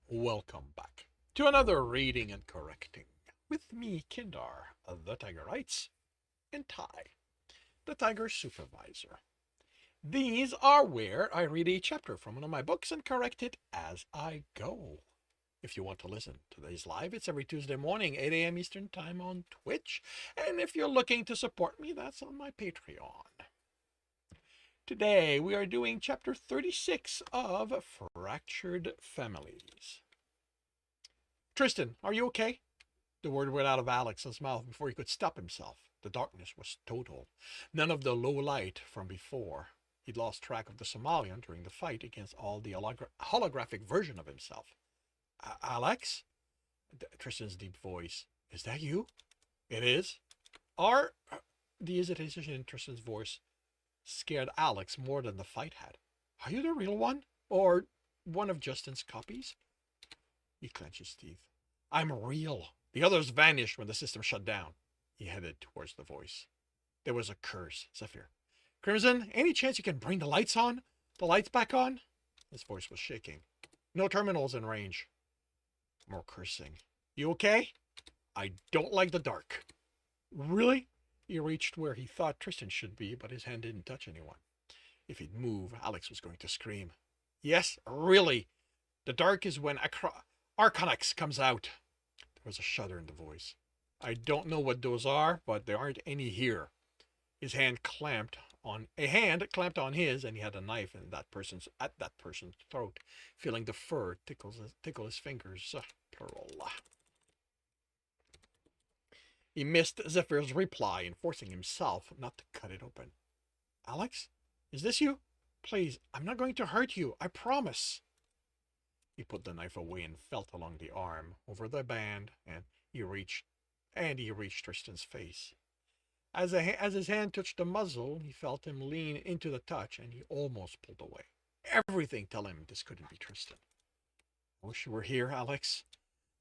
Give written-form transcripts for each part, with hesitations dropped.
Welcome back to another reading and correcting with me, Kindar, the Tiger Writes, and Ty, the Tiger Supervisor. These are where I read a chapter from one of my books and correct it as I go. If you want to listen to these live, it's every Tuesday morning, 8 a.m. Eastern Time on Twitch. And if you're looking to support me, that's on my Patreon. Today, we are doing chapter 36 of Fractured Families. Tristan, are you okay? The word went out of Alex's mouth before he could stop himself. The darkness was total. None of the low light from before. He'd lost track of the Somalian during the fight against all the holographic version of himself. Alex? Tristan's deep voice. Is that you? It is. Are the hesitation in Tristan's voice scared Alex more than the fight had. Are you the real one? Or one of Justin's copies? He clenched his teeth. I'm real. The others vanished when the system shut down. He headed towards the voice. There was a curse. Zephyr. Crimson, any chance you can bring the lights on? The lights back on? His voice was shaking. No terminals in range. More cursing. You okay? I don't like the dark. Really? He reached where he thought Tristan should be, but his hand didn't touch anyone. If he'd move, Alex was going to scream. Yes, really. The dark is when Arconix comes out. There was a shudder in the voice. I don't know what those are, but there aren't any here. His hand clamped on his, and he had a knife at that person's throat, feeling the fur tickle his fingers. Plural. He missed Zephyr's reply and forcing himself not to cut it open. Alex, is this you? Please, I'm not going to hurt you. I promise. He put the knife away and felt along the arm, over the band, and he reached Tristan's face. As his hand touched the muzzle, he felt him lean into the touch, and he almost pulled away. Everything tell him this couldn't be Tristan. I wish you were here, Alex.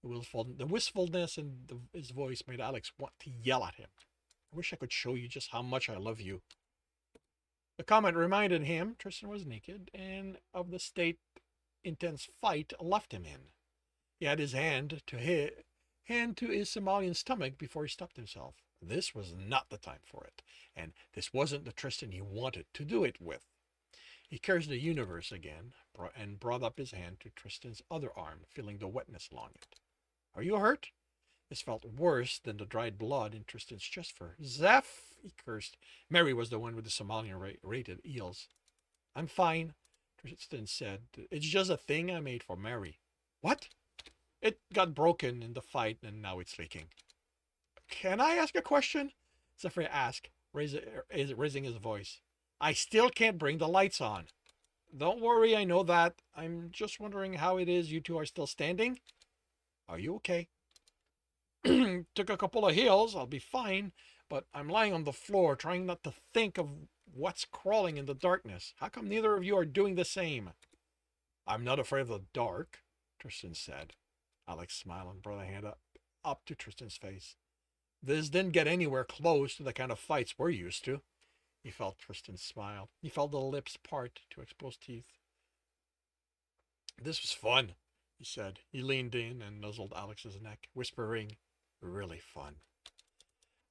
The wistfulness in his voice made Alex want to yell at him. I wish I could show you just how much I love you. The comment reminded him Tristan was naked and of the state intense fight left him in. He had his hand to his Somalian stomach before he stopped himself. This was not the time for it, and this wasn't the Tristan he wanted to do it with. He cursed the universe again and brought up his hand to Tristan's other arm, feeling the wetness along it. Are you hurt? This felt worse than the dried blood in Tristan's chest fur. Zeph, he cursed. Mary was the one with the Somalian-rated eels. I'm fine, Tristan said. It's just a thing I made for Mary. What? It got broken in the fight and now it's leaking. Can I ask a question? Zephyr asked, raising his voice. I still can't bring the lights on. Don't worry, I know that. I'm just wondering how it is you two are still standing. Are you okay? Took a couple of heals, I'll be fine, but I'm lying on the floor trying not to think of what's crawling in the darkness. How come neither of you are doing the same? I'm not afraid of the dark, Tristan said. Alex smiled and brought a hand up to Tristan's face. This didn't get anywhere close to the kind of fights we're used to. He felt Tristan smile. He felt the lips part to expose teeth. This was fun, he said. He leaned in and nuzzled Alex's neck, whispering, really fun.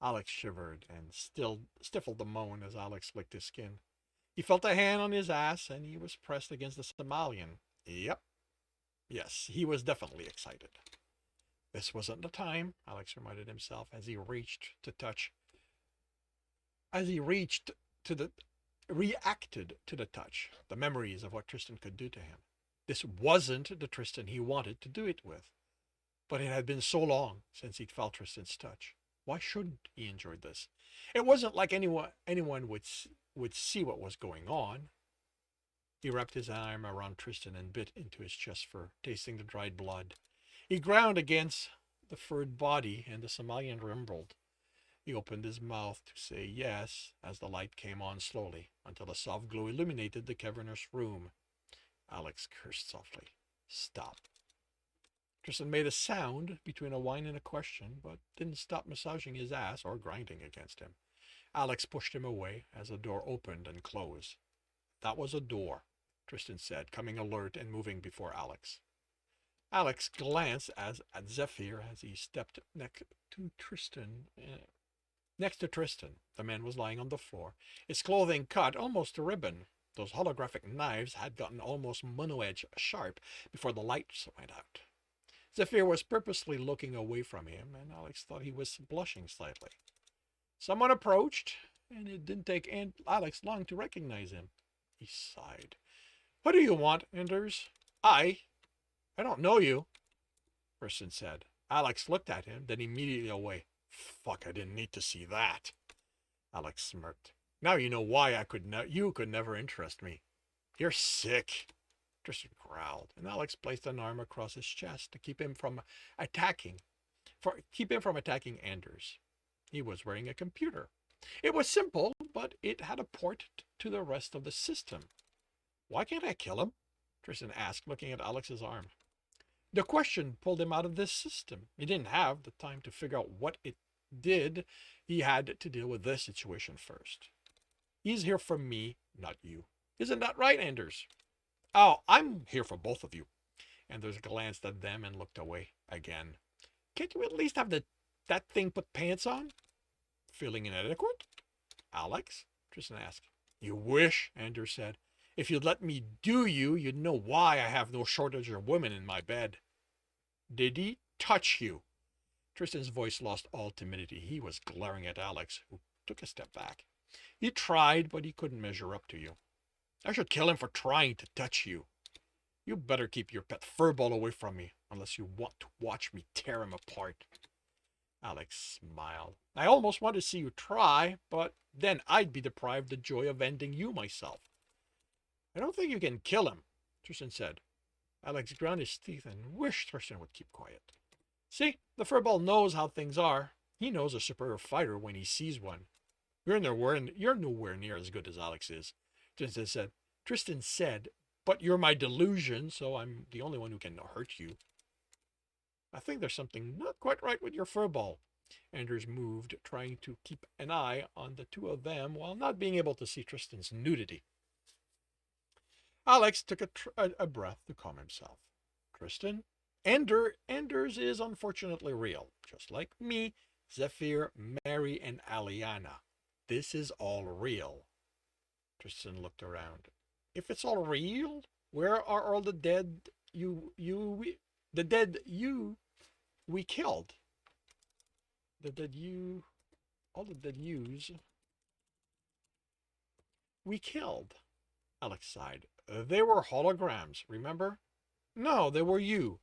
Alex shivered and stifled a moan as Alex licked his skin. He felt a hand on his ass and he was pressed against the Somalian. Yep. Yes, he was definitely excited. This wasn't the time, Alex reminded himself as he reacted to the touch, the memories of what Tristan could do to him. This wasn't the Tristan he wanted to do it with. But it had been so long since he'd felt Tristan's touch. Why shouldn't he enjoy this? It wasn't like anyone would see what was going on. He wrapped his arm around Tristan and bit into his chest fur, tasting the dried blood. He ground against the furred body, and the Somalian rumbled. He opened his mouth to say yes as the light came on slowly, until a soft glow illuminated the cavernous room. Alex cursed softly. Stop. Tristan made a sound between a whine and a question, but didn't stop massaging his ass or grinding against him. Alex pushed him away as the door opened and closed. That was a door, Tristan said, coming alert and moving before Alex. Alex glanced at Zephyr as he stepped to Tristan. Next to Tristan, the man was lying on the floor, his clothing cut almost to ribbon. Those holographic knives had gotten almost mono-edge sharp before the lights went out. Zephyr was purposely looking away from him, and Alex thought he was blushing slightly. Someone approached, and it didn't take Alex long to recognize him. He sighed. What do you want, Anders? I don't know you, Tristan said. Alex looked at him, then immediately away. Fuck, I didn't need to see that. Alex smirked. Now you know why you could never interest me. You're sick, Tristan growled, and Alex placed an arm across his chest to keep him from attacking Anders. He was wearing a computer. It was simple, but it had a port to the rest of the system. Why can't I kill him? Tristan asked, looking at Alex's arm. The question pulled him out of this system. He didn't have the time to figure out what it did. He had to deal with this situation first. He's here for me, not you. Isn't that right, Anders? Oh, I'm here for both of you. Anders glanced at them and looked away again. Can't you at least have that thing put pants on? Feeling inadequate? Alex? Tristan asked. You wish, Anders said. If you'd let me do you, you'd know why I have no shortage of women in my bed. Did he touch you? Tristan's voice lost all timidity. He was glaring at Alex, who took a step back. He tried, but he couldn't measure up to you. I should kill him for trying to touch you. You better keep your pet furball away from me, unless you want to watch me tear him apart. Alex smiled. I almost want to see you try, but then I'd be deprived the joy of ending you myself. I don't think you can kill him, Tristan said. Alex ground his teeth and wished Tristan would keep quiet. See, the furball knows how things are. He knows a superior fighter when he sees one. You're nowhere near as good as Alex is, Tristan said, but you're my delusion, so I'm the only one who can hurt you. I think there's something not quite right with your furball. Anders moved, trying to keep an eye on the two of them while not being able to see Tristan's nudity. Alex took a breath to calm himself. Tristan, Anders is unfortunately real, just like me, Zephyr, Mary, and Aliana. This is all real. Tristan looked around. If it's all real, where are all the dead we killed? All the dead yous we killed. Alex sighed. They were holograms, remember? No, they were you.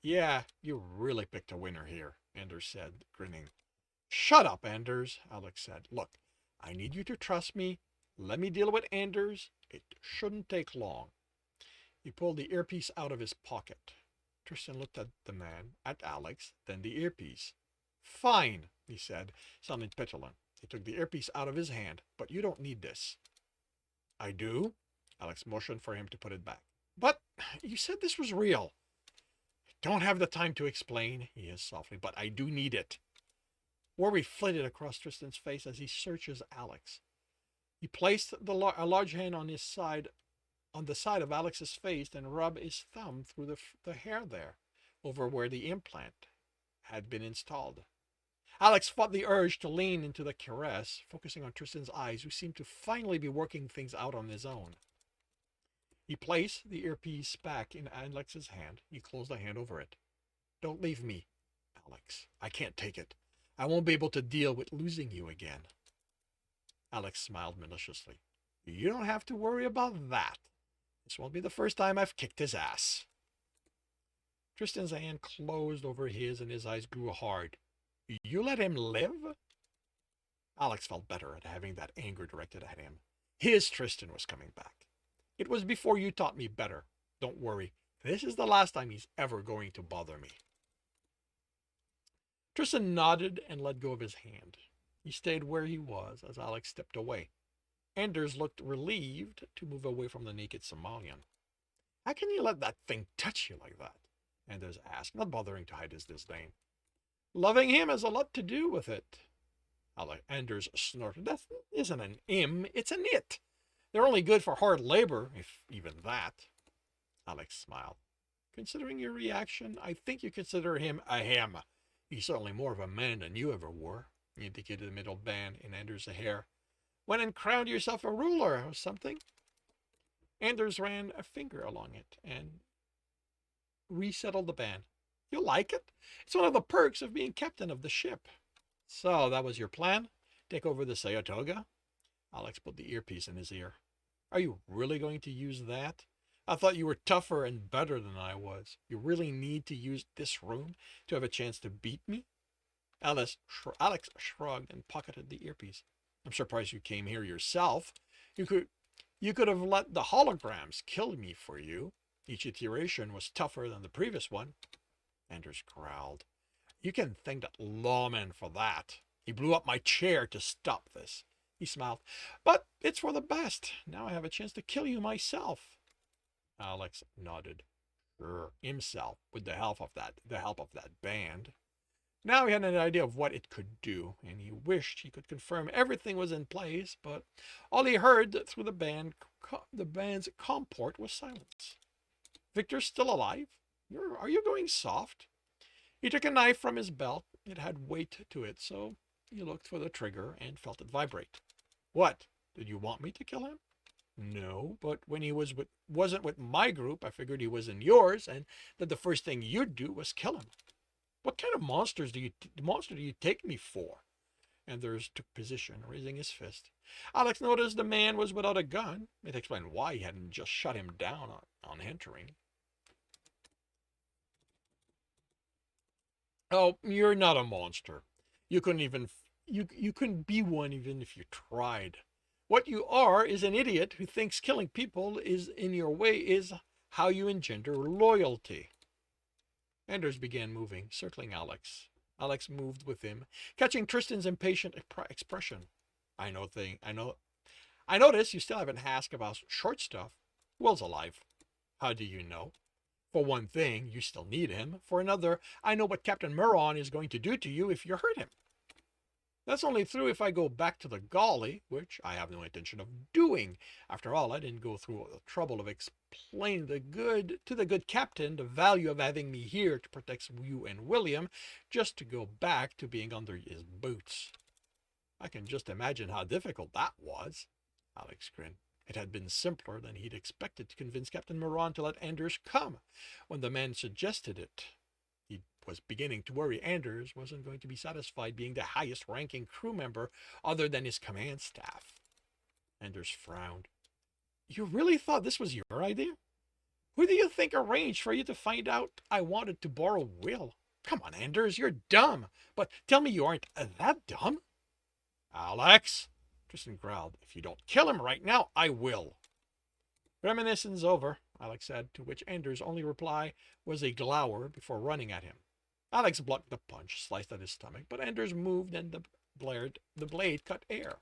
Yeah, you really picked a winner here, Anders said, grinning. Shut up, Anders, Alex said. Look, I need you to trust me. Let me deal with Anders. It shouldn't take long. He pulled the earpiece out of his pocket. Tristan looked at the man, at Alex, then the earpiece. Fine, he said, sounding petulant. He took the earpiece out of his hand. But you don't need this. I do? Alex motioned for him to put it back. But you said this was real. I don't have the time to explain, he hissed softly, but I do need it. Worry flitted across Tristan's face as he searches Alex. He placed a large hand on the side of Alex's face and rubbed his thumb through the hair there, over where the implant had been installed. Alex fought the urge to lean into the caress, focusing on Tristan's eyes, who seemed to finally be working things out on his own. He placed the earpiece back in Alex's hand. He closed the hand over it. Don't leave me, Alex. I can't take it. I won't be able to deal with losing you again. Alex smiled maliciously. You don't have to worry about that. This won't be the first time I've kicked his ass. Tristan's hand closed over his and his eyes grew hard. You let him live? Alex felt better at having that anger directed at him. His Tristan was coming back. It was before you taught me better. Don't worry. This is the last time he's ever going to bother me. Tristan nodded and let go of his hand. He stayed where he was as Alex stepped away. Anders looked relieved to move away from the naked Somalian. How can you let that thing touch you like that? Anders asked, not bothering to hide his disdain. Loving him has a lot to do with it. Anders snorted. That isn't an im, it's an it. They're only good for hard labor, if even that. Alex smiled. Considering your reaction, I think you consider him a him. He's certainly more of a man than you ever were. He indicated the middle band in Anders' hair. Went and crowned yourself a ruler or something. Anders ran a finger along it and resettled the band. You like it? It's one of the perks of being captain of the ship. So that was your plan? Take over the Sayatoga? Alex put the earpiece in his ear. Are you really going to use that? I thought you were tougher and better than I was. You really need to use this room to have a chance to beat me? Alex shrugged and pocketed the earpiece. I'm surprised you came here yourself. You could have let the holograms kill me for you. Each iteration was tougher than the previous one. Anders growled. You can thank that lawman for that. He blew up my chair to stop this. He smiled. But it's for the best. Now I have a chance to kill you myself. Alex nodded. Sure, himself, with the help of that band. Now he had an idea of what it could do, and he wished he could confirm everything was in place, but all he heard through the band's comport was silence. Victor's still alive? Are you going soft? He took a knife from his belt. It had weight to it, so he looked for the trigger and felt it vibrate. What? Did you want me to kill him? No, but when he wasn't with my group, I figured he was in yours, and that the first thing you'd do was kill him. What kind of monster do you take me for? Anders took position, raising his fist. Alex noticed the man was without a gun. It explained why he hadn't just shot him down on entering. Oh, you're not a monster. You couldn't be one even if you tried. What you are is an idiot who thinks killing people is how you engender loyalty. Anders began moving, circling Alex. Alex moved with him, catching Tristan's impatient expression. I notice you still haven't asked about short stuff. Will's alive. How do you know? For one thing, you still need him. For another, I know what Captain Muron is going to do to you if you hurt him. That's only true if I go back to the galley, which I have no intention of doing. After all, I didn't go through the trouble of explaining to the good captain the value of having me here to protect you and William, just to go back to being under his boots. I can just imagine how difficult that was. Alex grinned. It had been simpler than he'd expected to convince Captain Moran to let Anders come. When the man suggested it, he was beginning to worry Anders wasn't going to be satisfied being the highest ranking crew member other than his command staff. Anders frowned. You really thought this was your idea? Who do you think arranged for you to find out I wanted to borrow Will? Come on, Anders, you're dumb. But tell me you aren't that dumb. Alex, Tristan growled. If you don't kill him right now, I will. Reminiscence over, Alex said, to which Anders' only reply was a glower before running at him. Alex blocked the punch, sliced at his stomach, but Anders moved and the blade cut air.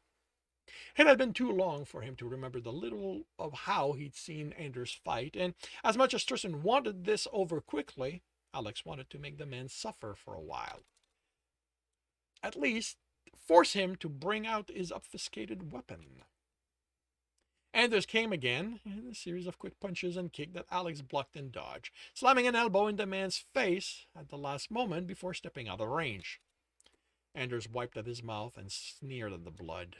It had been too long for him to remember the little of how he'd seen Anders fight, and as much as Tristan wanted this over quickly, Alex wanted to make the man suffer for a while. At least, force him to bring out his obfuscated weapon. Anders came again, in a series of quick punches and kicks that Alex blocked and dodged, slamming an elbow in the man's face at the last moment before stepping out of range. Anders wiped at his mouth and sneered at the blood.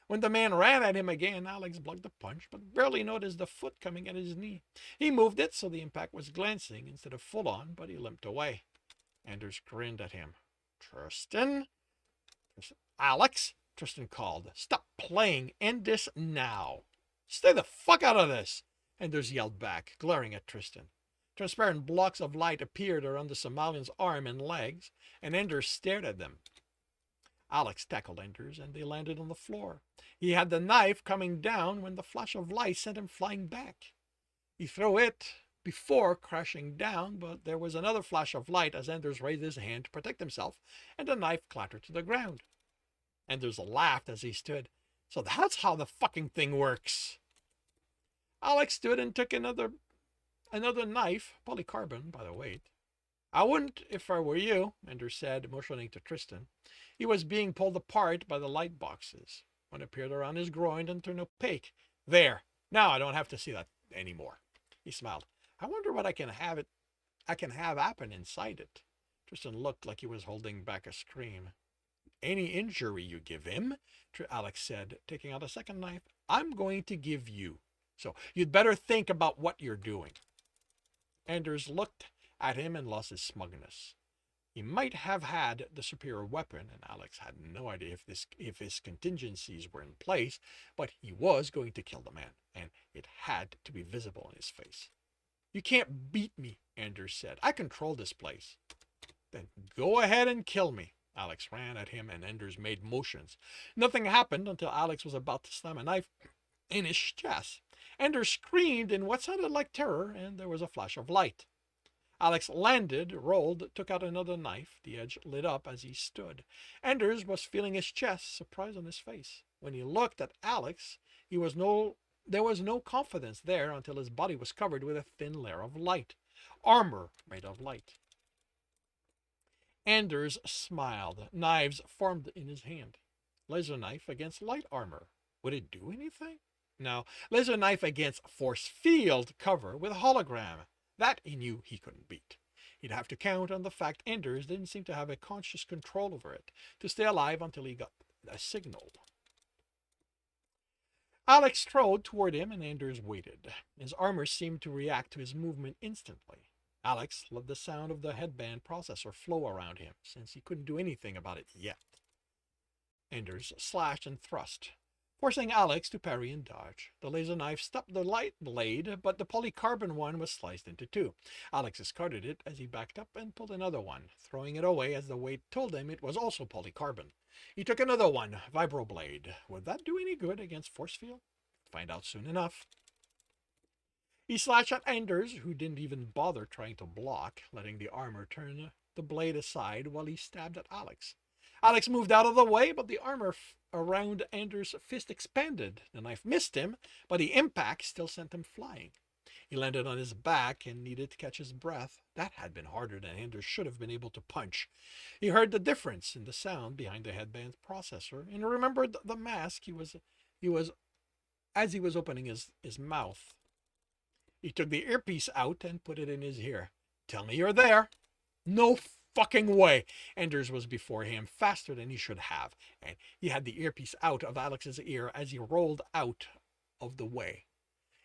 When the man ran at him again, Alex blocked the punch, but barely noticed the foot coming at his knee. He moved it so the impact was glancing instead of full on, but he limped away. Anders grinned at him. Tristan? Alex? Tristan called. Stop playing. End this now. Stay the fuck out of this! Anders yelled back, glaring at Tristan. Transparent blocks of light appeared around the Somalian's arm and legs, and Anders stared at them. Alex tackled Anders, and they landed on the floor. He had the knife coming down when the flash of light sent him flying back. He threw it before crashing down, but there was another flash of light as Anders raised his hand to protect himself, and the knife clattered to the ground. Anders laughed as he stood. So that's how the fucking thing works. Alex stood and took another knife, polycarbon by the weight. I wouldn't if I were you, Anders said, motioning to Tristan. He was being pulled apart by the light boxes. One appeared around his groin and turned opaque. There, now I don't have to see that anymore. He smiled. I wonder what I can have it I can have happen inside it. Tristan looked like he was holding back a scream. Any injury you give him, Alex said, taking out a second knife, I'm going to give you. So you'd better think about what you're doing. Anders looked at him and lost his smugness. He might have had the superior weapon, and Alex had no idea if his contingencies were in place, but he was going to kill the man, and it had to be visible in his face. You can't beat me, Anders said. I control this place. Then go ahead and kill me. Alex ran at him, and Anders made motions. Nothing happened until Alex was about to slam a knife in his chest. Anders screamed in what sounded like terror, and there was a flash of light. Alex landed, rolled, took out another knife. The edge lit up as he stood. Anders was feeling his chest, surprise on his face. When he looked at Alex, there was no confidence there until his body was covered with a thin layer of light. Armor made of light. Anders smiled. Knives formed in his hand. Laser knife against light armor. Would it do anything? No. Laser knife against force field cover with hologram. That he knew he couldn't beat. He'd have to count on the fact Anders didn't seem to have a conscious control over it to stay alive until he got a signal. Alex strode toward him and Anders waited. His armor seemed to react to his movement instantly. Alex let the sound of the headband processor flow around him, since he couldn't do anything about it yet. Anders slashed and thrust, forcing Alex to parry and dodge. The laser knife stopped the light blade, but the polycarbon one was sliced into two. Alex discarded it as he backed up and pulled another one, throwing it away as the weight told him it was also polycarbon. He took another one, vibroblade. Would that do any good against force field? Find out soon enough. He slashed at Anders, who didn't even bother trying to block, letting the armor turn the blade aside while he stabbed at Alex. Alex moved out of the way, but the armor around Anders' fist expanded. The knife missed him, but the impact still sent him flying. He landed on his back and needed to catch his breath. That had been harder than Anders should have been able to punch. He heard the difference in the sound behind the headband processor and remembered the mask as he was opening his mouth. He took the earpiece out and put it in his ear. Tell me you're there. No fucking way. Anders was before him, faster than he should have, and he had the earpiece out of Alex's ear as he rolled out of the way.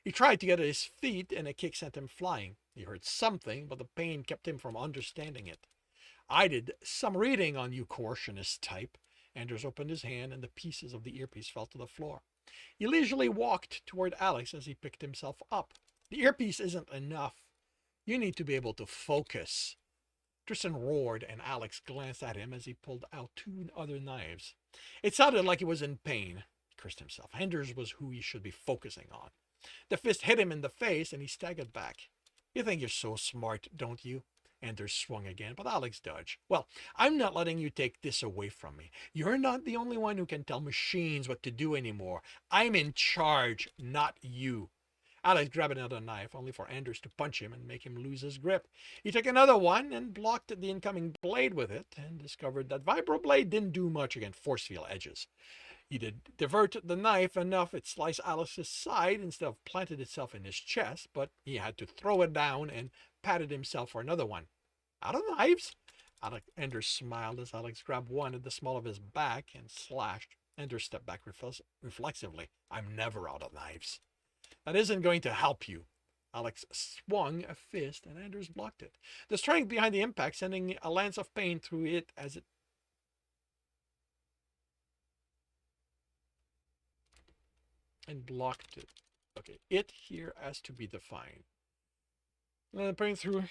He tried to get his feet, and a kick sent him flying. He heard something, but the pain kept him from understanding it. I did some reading on you coercionist type. Anders opened his hand, and the pieces of the earpiece fell to the floor. He leisurely walked toward Alex as he picked himself up. The earpiece isn't enough. You need to be able to focus. Tristan roared, and Alex glanced at him as he pulled out two other knives. It sounded like he was in pain. He cursed himself. Anders was who he should be focusing on. The fist hit him in the face, and he staggered back. You think you're so smart, don't you? Anders swung again, but Alex dodged. Well, I'm not letting you take this away from me. You're not the only one who can tell machines what to do anymore. I'm in charge, not you. Alex grabbed another knife, only for Anders to punch him and make him lose his grip. He took another one and blocked the incoming blade with it, and discovered that vibroblade didn't do much against force field edges. He did divert the knife enough it sliced Alex's side instead of planted itself in his chest, but he had to throw it down and patted himself for another one. Out of knives? Anders smiled as Alex grabbed one at the small of his back and slashed. Anders stepped back reflexively. I'm never out of knives. That isn't going to help you. Alex swung a fist and Anders blocked it. The strength behind the impact sending a lance of pain through it as it and blocked it. Okay, it here has to be defined. And pain through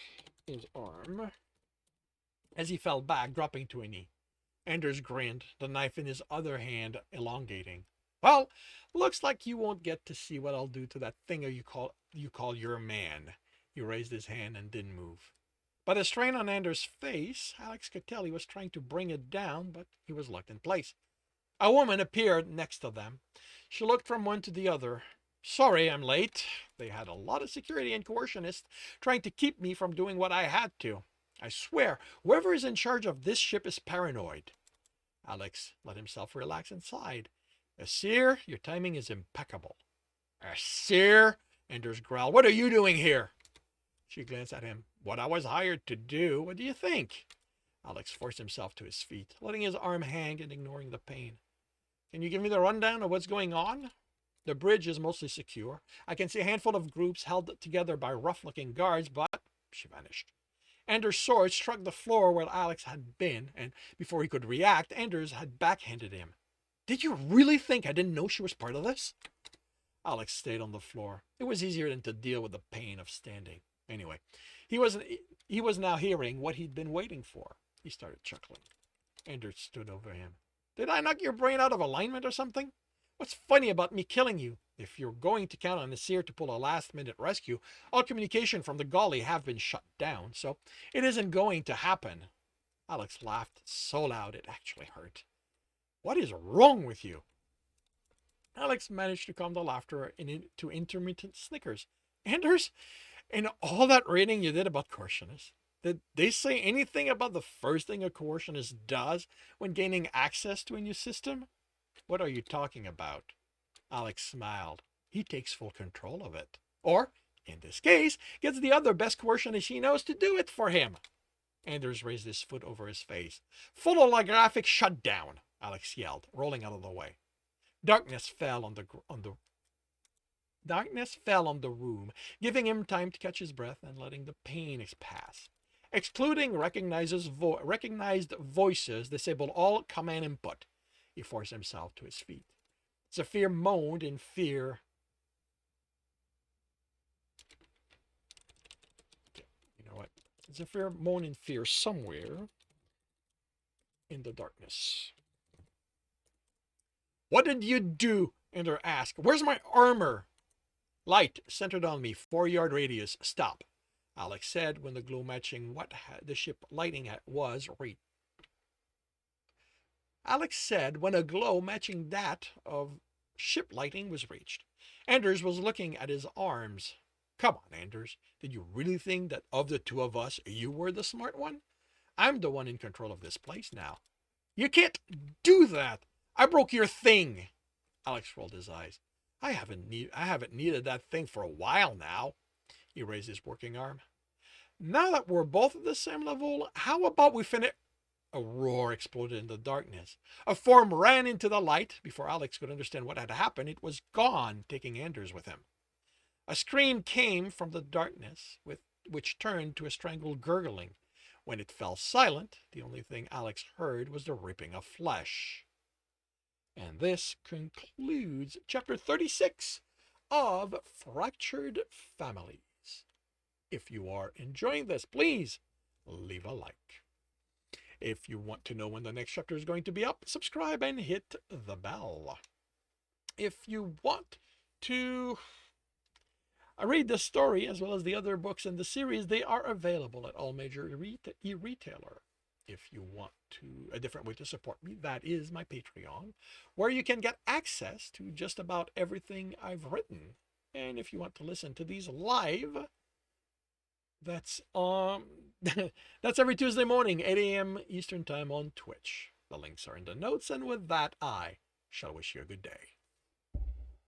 his arm as he fell back, dropping to a knee. Anders grinned, the knife in his other hand elongating. Well, looks like you won't get to see what I'll do to that thing you call your man. He raised his hand and didn't move. By the strain on Anders' face, Alex could tell he was trying to bring it down, but he was locked in place. A woman appeared next to them. She looked from one to the other. Sorry I'm late. They had a lot of security and coercionists trying to keep me from doing what I had to. I swear, whoever is in charge of this ship is paranoid. Alex let himself relax and sighed. Sir, your timing is impeccable. Sir, Anders growled. What are you doing here? She glanced at him. what I was hired to do. What do you think? Alex forced himself to his feet, letting his arm hang and ignoring the pain. Can you give me the rundown of what's going on? The bridge is mostly secure. I can see a handful of groups held together by rough-looking guards, but she vanished. Anders' sword struck the floor where Alex had been, and before he could react, Anders had backhanded him. Did you really think I didn't know she was part of this? Alex stayed on the floor. It was easier than to deal with the pain of standing. Anyway, he was now hearing what he'd been waiting for. He started chuckling. Anders stood over him. Did I knock your brain out of alignment or something? What's funny about me killing you? If you're going to count on Nasir to pull a last-minute rescue, all communication from the gully have been shut down, so it isn't going to happen. Alex laughed so loud it actually hurt. What is wrong with you? Alex managed to calm the laughter into intermittent snickers. Anders, in all that reading you did about coercionists, did they say anything about the first thing a coercionist does when gaining access to a new system? What are you talking about? Alex smiled. He takes full control of it. Or, in this case, gets the other best coercionist he knows to do it for him. Anders raised his foot over his face. Full holographic shutdown, Alex yelled, rolling out of the way. Darkness fell on the room, giving him time to catch his breath and letting the pain pass. Excluding recognized voices disabled all command input. He forced himself to his feet. Zephyr moaned in fear. You know what? Zephyr moaned in fear somewhere in the darkness. What did you do? Ender asked. Where's my armor? Light centered on me, 4-yard radius. Stop, Alex said when the glow matching what the ship lighting was reached. Alex said when a glow matching that of ship lighting was reached. Anders was looking at his arms. Come on, Anders. Did you really think that of the two of us, you were the smart one? I'm the one in control of this place now. You can't do that. I broke your thing. Alex rolled his eyes. I haven't needed that thing for a while now. He raised his working arm. Now that we're both at the same level, how about we finish? A roar exploded in the darkness. A form ran into the light. Before Alex could understand what had happened, it was gone, taking Anders with him. A scream came from the darkness, which turned to a strangled gurgling. When it fell silent, the only thing Alex heard was the ripping of flesh. And this concludes chapter 36 of Fractured Families. If you are enjoying this, please leave a like. If you want to know when the next chapter is going to be up, subscribe and hit the bell. If you want to read the story as well as the other books in the series, they are available at all major e-retailer. If you want a different way to support me, that is my Patreon, where you can get access to just about everything I've written. And if you want to listen to these live, that's that's every Tuesday morning, 8 a.m. Eastern Time on Twitch. The links are in the notes, and with that, I shall wish you a good day.